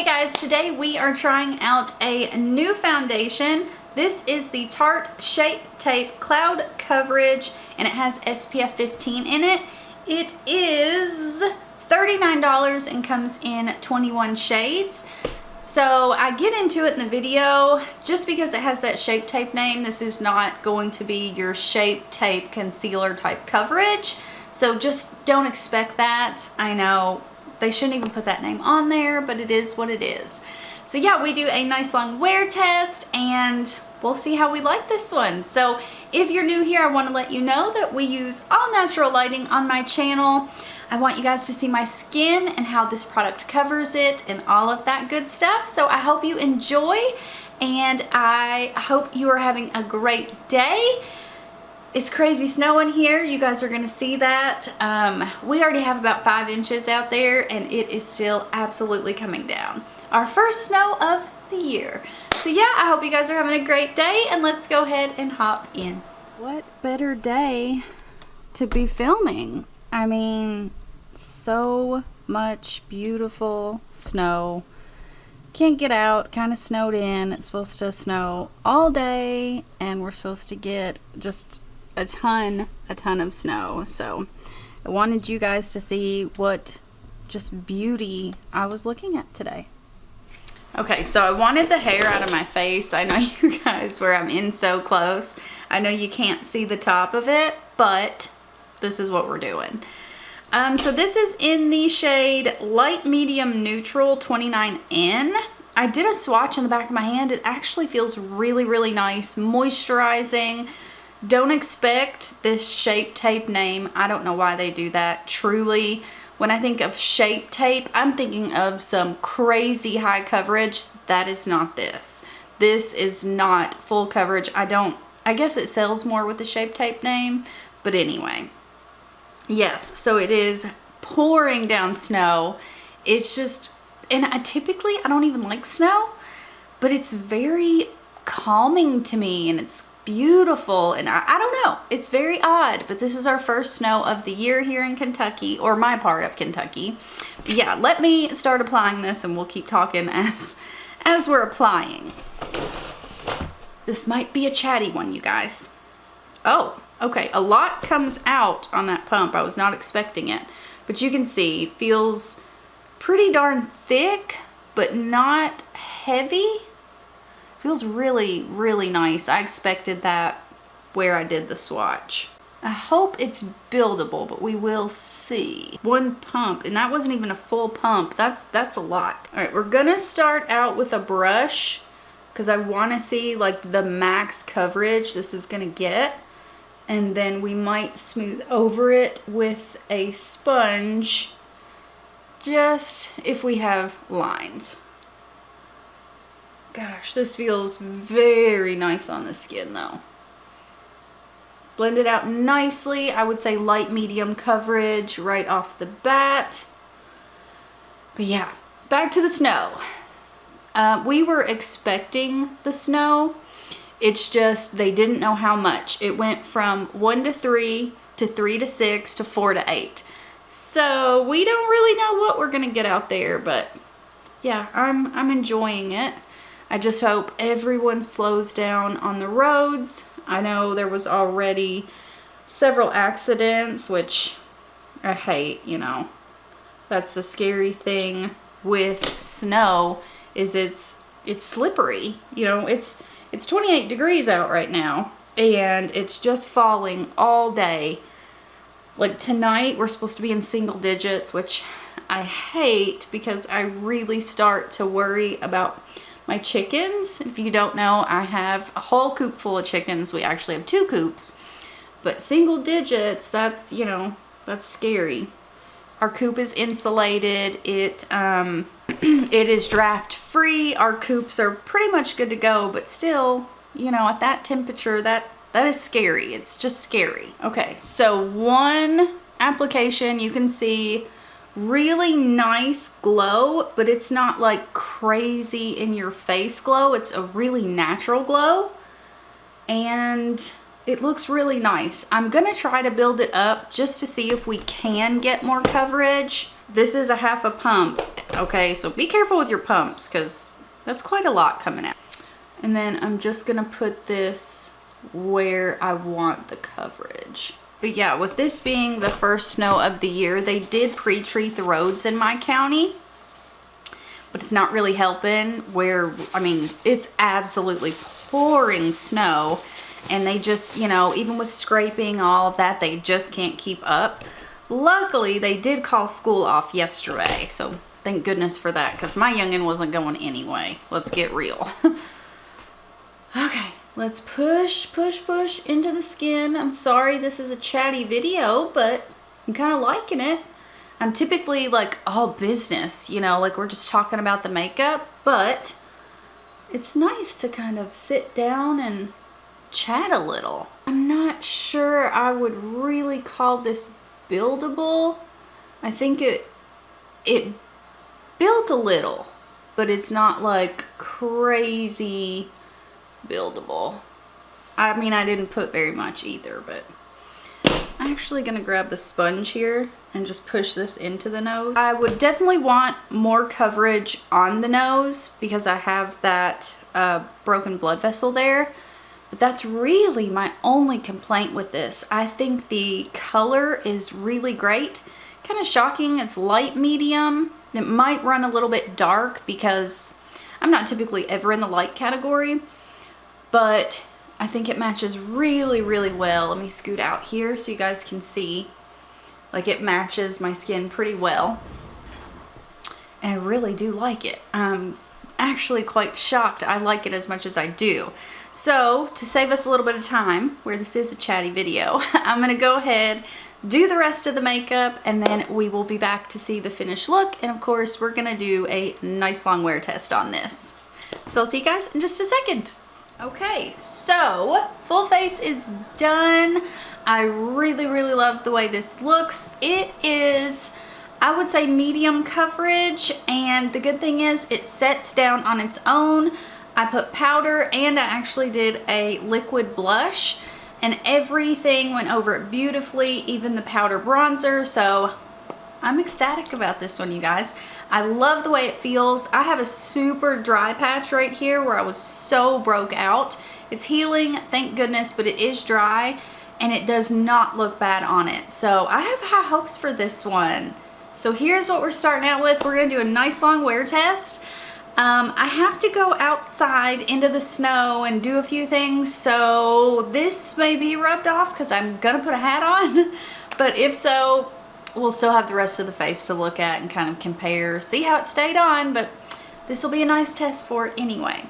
Hey guys, today we are trying out a new foundation. This is the Tarte Shape Tape Cloud Coverage and it has SPF 15 in it. It is $39 and comes in 21 shades. So I get into it in the video just because it has that Shape Tape name. This is not going to be your Shape Tape concealer type coverage. So just don't expect that. I know they shouldn't even put that name on there, but it is what it is. So yeah, we do a nice long wear test and we'll see how we like this one. So if you're new here, I want to let you know that we use all natural lighting on my channel. I want you guys to see my skin and how this product covers it and all of that good stuff. So I hope you enjoy and I hope you are having a great day. It's crazy snowing here. You guys are going to see that. We already have about 5 inches out there and it is still absolutely coming down. Our first snow of the year. So yeah, I hope you guys are having a great day and let's go ahead and hop in. What better day to be filming? I mean, so much beautiful snow. Can't get out, kind of snowed in. It's supposed to snow all day and we're supposed to get just a ton of snow. So I wanted you guys to see what just beauty I was looking at today. Okay, so I wanted the hair out of my face. I know you guys, where I'm in so close, I know you can't see the top of it, but this is what we're doing. So this is in the shade Light Medium Neutral 29N. I did a swatch on the back of my hand. It actually feels really nice, moisturizing. Don't expect this Shape Tape name. I don't know why they do that. Truly, when I think of Shape Tape, I'm thinking of some crazy high coverage. That is not this. This is not full coverage. I guess it sells more with the Shape Tape name, but anyway. Yes, so it is pouring down snow. It's just, and I don't even like snow, but it's very calming to me and it's beautiful and I don't know, it's very odd, but this is our first snow of the year here in Kentucky, or my part of Kentucky. But yeah, let me start applying this and we'll keep talking as we're applying. This might be a chatty one, you guys. Oh, okay, a lot comes out on that pump. I was not expecting it, but you can see feels pretty darn thick but not heavy. Feels really nice. I expected that where I did the swatch. I hope it's buildable, but we will see. One pump, and that wasn't even a full pump. That's a lot. All right, we're gonna start out with a brush because I want to see like the max coverage this is gonna get, and then we might smooth over it with a sponge, just if we have lines. Gosh, this feels very nice on the skin though. Blend it out nicely. I would say light medium coverage right off the bat. But yeah, back to the snow. We were expecting the snow. It's just they didn't know how much. It went from 1 to 3 to 3 to 6 to 4 to 8. So we don't really know what we're gonna get out there, but yeah, I'm enjoying it. I just hope everyone slows down on the roads. I know there was already several accidents, which I hate, you know. That's the scary thing with snow, is it's slippery. You know, it's 28 degrees out right now and it's just falling all day. Like tonight we're supposed to be in single digits, which I hate because I really start to worry about my chickens. If you don't know, I have a whole coop full of chickens. We actually have 2 coops, but single digits, that's, you know, that's scary. Our coop is insulated. It is draft free. Our coops are pretty much good to go, but still, you know, at that temperature, that is scary. It's just scary. Okay, so one application, you can see really nice glow, but it's not like crazy in your face glow. It's a really natural glow and it looks really nice. I'm gonna try to build it up just to see if we can get more coverage. This is a half a pump, okay? So be careful with your pumps because that's quite a lot coming out. And then I'm just gonna put this where I want the coverage. But yeah, with this being the first snow of the year, they did pre-treat the roads in my county, but it's not really helping where, I mean, it's absolutely pouring snow and they just, you know, even with scraping, all of that, they just can't keep up. Luckily, they did call school off yesterday, so thank goodness for that, because my youngin' wasn't going anyway. Let's get real. Okay, let's push into the skin. I'm sorry this is a chatty video, but I'm kind of liking it. I'm typically like all business, you know, like we're just talking about the makeup, but it's nice to kind of sit down and chat a little. I'm not sure I would really call this buildable. I think it built a little, but it's not like crazy buildable. I mean, I didn't put very much either, but I'm actually gonna grab the sponge here and just push this into the nose. I would definitely want more coverage on the nose because I have that broken blood vessel there. But that's really my only complaint with this. I think the color is really great. Kind of shocking, it's light medium. It might run a little bit dark because I'm not typically ever in the light category, but I think it matches really, really well. Let me scoot out here so you guys can see. Like, it matches my skin pretty well. And I really do like it. I'm actually quite shocked I like it as much as I do. So, to save us a little bit of time, where this is a chatty video, I'm gonna go ahead, do the rest of the makeup, and then we will be back to see the finished look. And of course, we're gonna do a nice long wear test on this. So I'll see you guys in just a second. Okay, so full face is done. I really, really love the way this looks. It is, I would say, medium coverage, and the good thing is it sets down on its own. I put powder and I actually did a liquid blush and everything went over it beautifully, even the powder bronzer. So I'm ecstatic about this one, you guys. I love the way it feels. I have a super dry patch right here where I was so broke out. It's healing, thank goodness, but it is dry and it does not look bad on it. So I have high hopes for this one. So here's what we're starting out with. We're gonna do a nice long wear test. I have to go outside into the snow and do a few things, so this may be rubbed off because I'm gonna put a hat on, but if so, we'll still have the rest of the face to look at and kind of compare, see how it stayed on, but this will be a nice test for it anyway.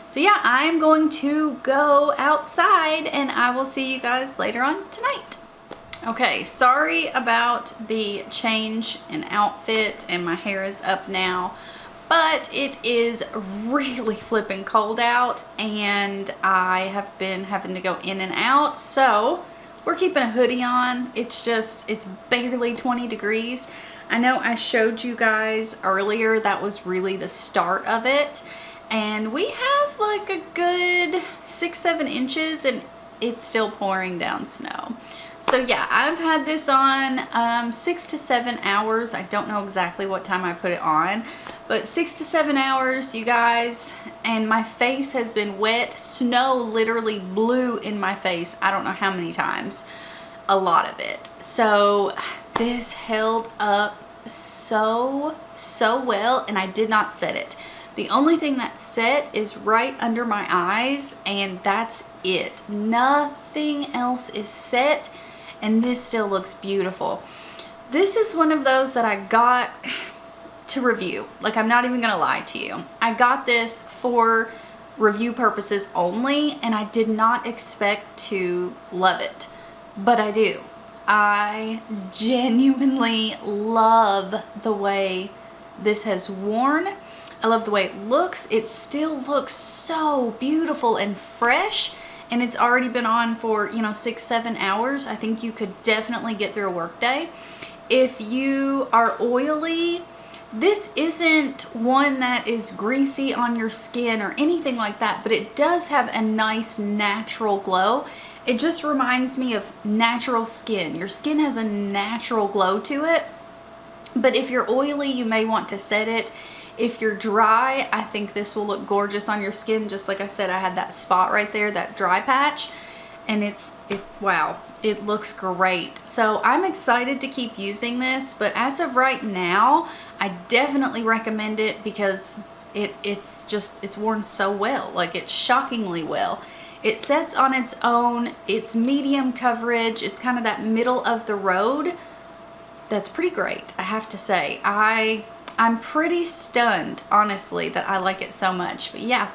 So yeah, I'm going to go outside and I will see you guys later on tonight. Okay, sorry about the change in outfit and my hair is up now. But it is really flipping cold out and I have been having to go in and out, so we're keeping a hoodie on. It's barely 20 degrees. I know I showed you guys earlier that was really the start of it, and we have like a good 6-7 inches and it's still pouring down snow. So yeah, I've had this on 6 to 7 hours. I don't know exactly what time I put it on, but 6 to 7 hours, you guys, and my face has been wet. Snow literally blew in my face. I don't know how many times, a lot of it. So this held up so well, and I did not set it. The only thing that's set is right under my eyes, and that's it. Nothing else is set. And this still looks beautiful. This is one of those that I got to review. Like, I'm not even gonna lie to you. I got this for review purposes only, and I did not expect to love it, but I do. I genuinely love the way this has worn. I love the way it looks. It still looks so beautiful and fresh. And it's already been on for, you know, 6-7 hours. I think you could definitely get through a work day. If you are oily, this isn't one that is greasy on your skin or anything like that, but it does have a nice natural glow. It just reminds me of natural skin. Your skin has a natural glow to it. But if you're oily, you may want to set it. If you're dry, I think this will look gorgeous on your skin. Just like I said, I had that spot right there, that dry patch, and wow, it looks great. So I'm excited to keep using this, but as of right now, I definitely recommend it because it's worn so well. Like, it's shockingly well. It sets on its own. It's medium coverage. It's kind of that middle of the road. That's pretty great, I have to say. I'm pretty stunned, honestly, that I like it so much. But yeah,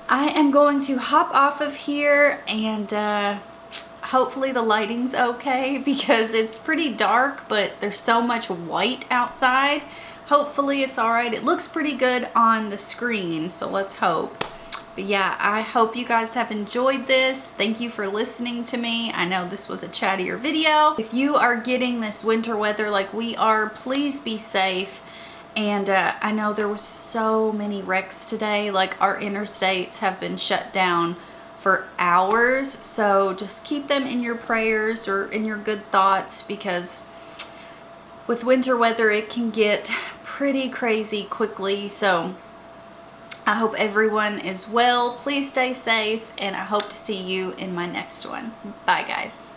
I am going to hop off of here, and hopefully the lighting's okay because it's pretty dark, but there's so much white outside. Hopefully it's all right. It looks pretty good on the screen, so let's hope. But yeah, I hope you guys have enjoyed this. Thank you for listening to me. I know this was a chattier video. If you are getting this winter weather like we are, please be safe. And I know there was so many wrecks today. Like, our interstates have been shut down for hours. So just keep them in your prayers or in your good thoughts, because with winter weather, it can get pretty crazy quickly. So I hope everyone is well. Please stay safe, and I hope to see you in my next one. Bye, guys.